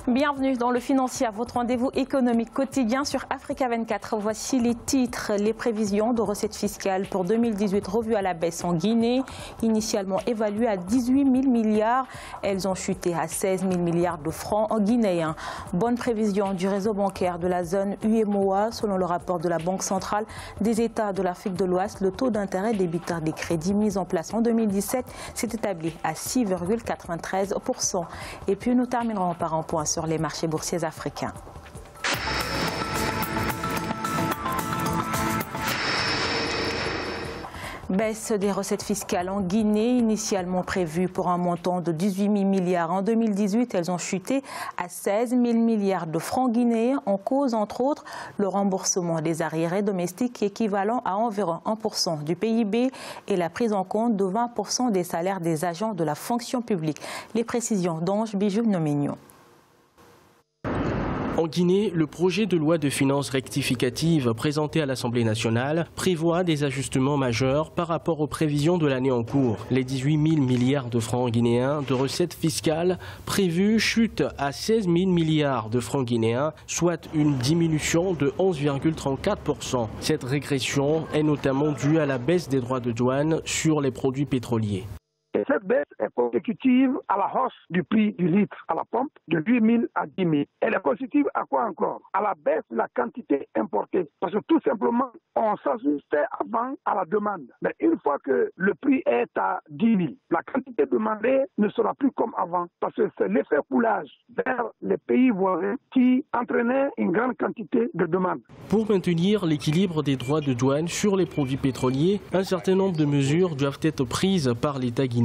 Bienvenue dans le Financier, votre rendez-vous économique quotidien sur Africa 24. Voici les titres. Les prévisions de recettes fiscales pour 2018 revues à la baisse en Guinée. Initialement évaluées à 18 000 milliards, elles ont chuté à 16 000 milliards de francs guinéens. Bonne prévision du réseau bancaire de la zone UEMOA. Selon le rapport de la Banque centrale des États de l'Afrique de l'Ouest, le taux d'intérêt débiteur des crédits mis en place en 2017 s'est établi à 6,93%. Et puis nous terminerons par un point sur les marchés boursiers africains. Baisse des recettes fiscales en Guinée, initialement prévues pour un montant de 18 000 milliards en 2018. Elles ont chuté à 16 000 milliards de francs guinéens, en cause entre autres le remboursement des arriérés domestiques équivalent à environ 1% du PIB et la prise en compte de 20% des salaires des agents de la fonction publique. Les précisions d'Ange Bijou-Nomignon. En Guinée, le projet de loi de finances rectificative présenté à l'Assemblée nationale prévoit des ajustements majeurs par rapport aux prévisions de l'année en cours. Les 18 000 milliards de francs guinéens de recettes fiscales prévues chutent à 16 000 milliards de francs guinéens, soit une diminution de 11,34%. Cette régression est notamment due à la baisse des droits de douane sur les produits pétroliers. Et cette baisse est consécutive à la hausse du prix du litre à la pompe de 8 000 à 10 000. Elle est consécutive à quoi encore? À la baisse de la quantité importée. Parce que tout simplement, on s'ajustait avant à la demande. Mais une fois que le prix est à 10 000, la quantité demandée ne sera plus comme avant. Parce que c'est l'effet coulage vers les pays voisins qui entraînait une grande quantité de demandes. Pour maintenir l'équilibre des droits de douane sur les produits pétroliers, un certain nombre de mesures doivent être prises par l'État guinéen.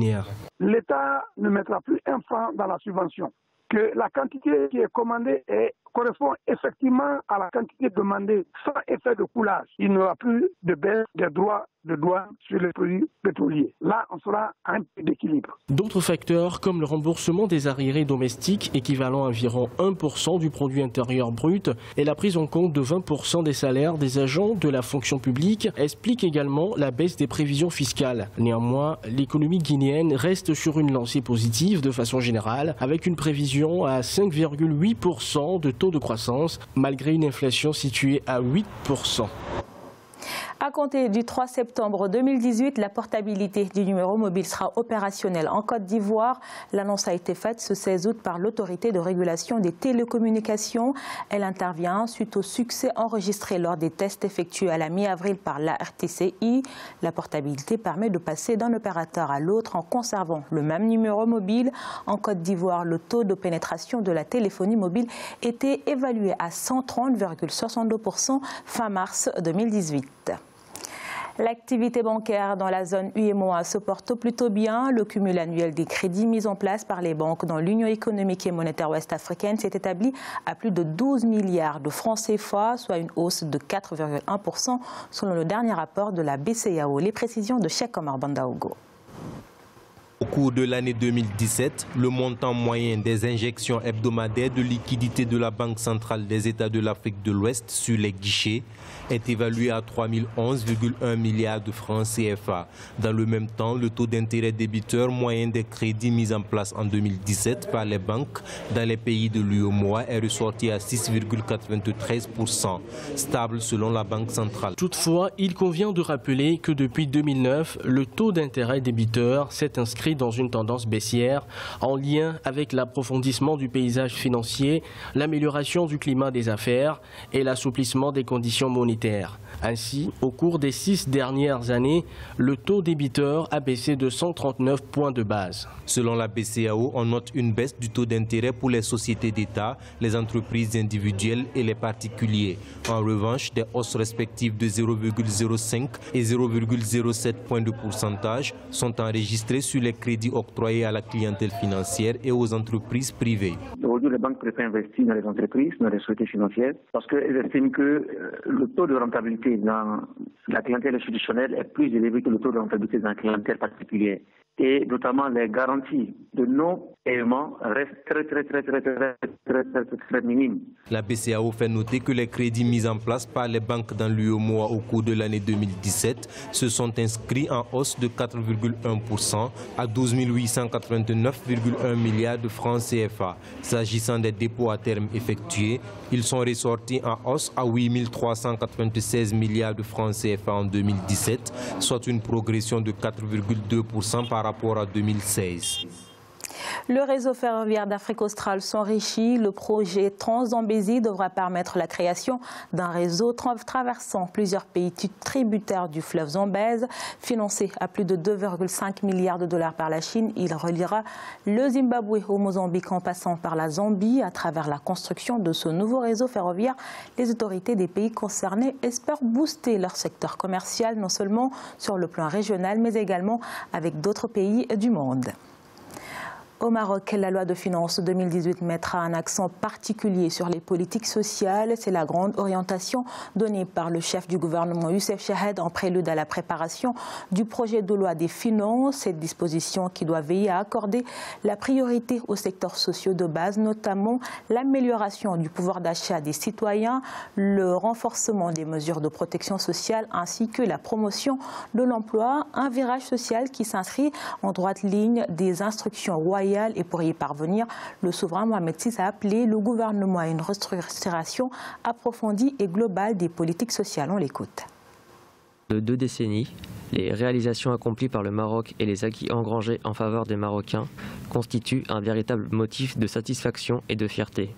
L'État ne mettra plus un franc dans la subvention. Que la quantité qui est commandée correspond effectivement à la quantité demandée sans effet de coulage. Il n'y aura plus de baisse des droits de douane sur les produits pétroliers. Là, on sera à un peu d'équilibre. D'autres facteurs comme le remboursement des arriérés domestiques équivalent à environ 1% du produit intérieur brut et la prise en compte de 20% des salaires des agents de la fonction publique expliquent également la baisse des prévisions fiscales. Néanmoins, l'économie guinéenne reste sur une lancée positive de façon générale avec une prévision à 5,8% de taux de croissance malgré une inflation située à 8%. À compter du 3 septembre 2018, la portabilité du numéro mobile sera opérationnelle en Côte d'Ivoire. L'annonce a été faite ce 16 août par l'autorité de régulation des télécommunications. Elle intervient suite au succès enregistré lors des tests effectués à la mi-avril par la RTCI. La portabilité permet de passer d'un opérateur à l'autre en conservant le même numéro mobile. En Côte d'Ivoire, le taux de pénétration de la téléphonie mobile était évalué à 130,62% fin mars 2018. L'activité bancaire dans la zone UEMOA se porte plutôt bien. Le cumul annuel des crédits mis en place par les banques dans l'Union économique et monétaire ouest-africaine s'est établi à plus de 12 milliards de francs CFA, soit une hausse de 4,1% selon le dernier rapport de la BCEAO. Les précisions de Cheikh Omar Bandaogo. Au cours de l'année 2017, le montant moyen des injections hebdomadaires de liquidités de la Banque centrale des États de l'Afrique de l'Ouest sur les guichets est évalué à 3 011,1 milliards de francs CFA. Dans le même temps, le taux d'intérêt débiteur moyen des crédits mis en place en 2017 par les banques dans les pays de l'UEMOA est ressorti à 6,93%, stable selon la Banque centrale. Toutefois, il convient de rappeler que depuis 2009, le taux d'intérêt débiteur s'est inscrit dans une tendance baissière en lien avec l'approfondissement du paysage financier, l'amélioration du climat des affaires et l'assouplissement des conditions monétaires. Ainsi, au cours des 6 dernières années, le taux débiteur a baissé de 139 points de base. Selon la BCEAO, on note une baisse du taux d'intérêt pour les sociétés d'État, les entreprises individuelles et les particuliers. En revanche, des hausses respectives de 0,05 et 0,07 points de pourcentage sont enregistrées sur les crédits octroyés à la clientèle financière et aux entreprises privées. Aujourd'hui, les banques préfèrent investir dans les entreprises, dans les sociétés financières, parce qu'elles estiment que le taux de rentabilité dans la clientèle institutionnelle est plus élevé que le taux de rentabilité dans la clientèle particulière. et notamment les garanties de non-paiement restent très minimes. La BCEAO fait noter que les crédits mis en place par les banques dans l'UEMOA au cours de l'année 2017 se sont inscrits en hausse de 4,1% à 12 889,1 milliards de francs CFA. S'agissant des dépôts à terme effectués, ils sont ressortis en hausse à 8 396 milliards de francs CFA en 2017, soit une progression de 4,2% par rapport à 2016. Le réseau ferroviaire d'Afrique australe s'enrichit. Le projet Trans-Zambézie devra permettre la création d'un réseau traversant plusieurs pays tributaires du fleuve Zambèze. Financé à plus de 2,5 milliards de dollars par la Chine, il reliera le Zimbabwe au Mozambique en passant par la Zambie. À travers la construction de ce nouveau réseau ferroviaire, les autorités des pays concernés espèrent booster leur secteur commercial, non seulement sur le plan régional, mais également avec d'autres pays du monde. Au Maroc, la loi de finances 2018 mettra un accent particulier sur les politiques sociales. C'est la grande orientation donnée par le chef du gouvernement Youssef Chahed en prélude à la préparation du projet de loi des finances. Cette disposition qui doit veiller à accorder la priorité aux secteurs sociaux de base, notamment l'amélioration du pouvoir d'achat des citoyens, le renforcement des mesures de protection sociale ainsi que la promotion de l'emploi. Un virage social qui s'inscrit en droite ligne des instructions royales. Et pour y parvenir, le souverain Mohamed VI a appelé le gouvernement à une restructuration approfondie et globale des politiques sociales. On l'écoute. De 2 décennies, les réalisations accomplies par le Maroc et les acquis engrangés en faveur des Marocains constituent un véritable motif de satisfaction et de fierté.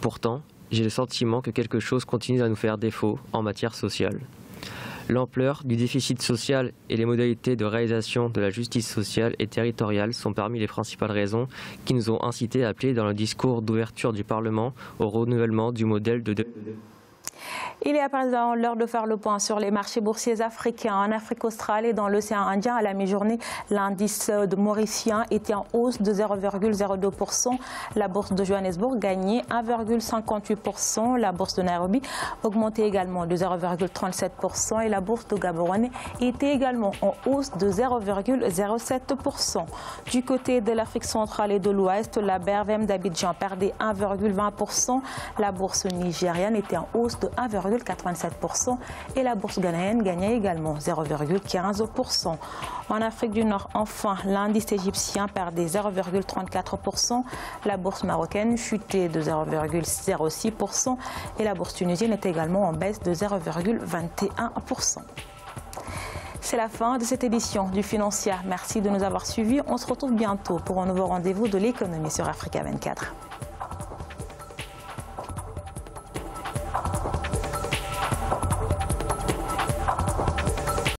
Pourtant, j'ai le sentiment que quelque chose continue à nous faire défaut en matière sociale. L'ampleur du déficit social et les modalités de réalisation de la justice sociale et territoriale sont parmi les principales raisons qui nous ont incités à appeler dans le discours d'ouverture du Parlement au renouvellement du modèle de... Il est à présent l'heure de faire le point sur les marchés boursiers africains. En Afrique australe et dans l'océan Indien, à la mi-journée, l'indice mauricien était en hausse de 0,02%. La bourse de Johannesburg gagnait 1,58%. La bourse de Nairobi augmentait également de 0,37%. Et la bourse de Gaborone était également en hausse de 0,07%. Du côté de l'Afrique centrale et de l'Ouest, la BRVM d'Abidjan perdait 1,20%. La bourse nigériane était en hausse de 1,87% et la bourse ghanéenne gagnait également 0,15%. En Afrique du Nord, enfin, l'indice égyptien perdait 0,34%, la bourse marocaine chutait de 0,06% et la bourse tunisienne est également en baisse de 0,21%. C'est la fin de cette édition du Financière. Merci de nous avoir suivis. On se retrouve bientôt pour un nouveau rendez-vous de l'économie sur Africa 24.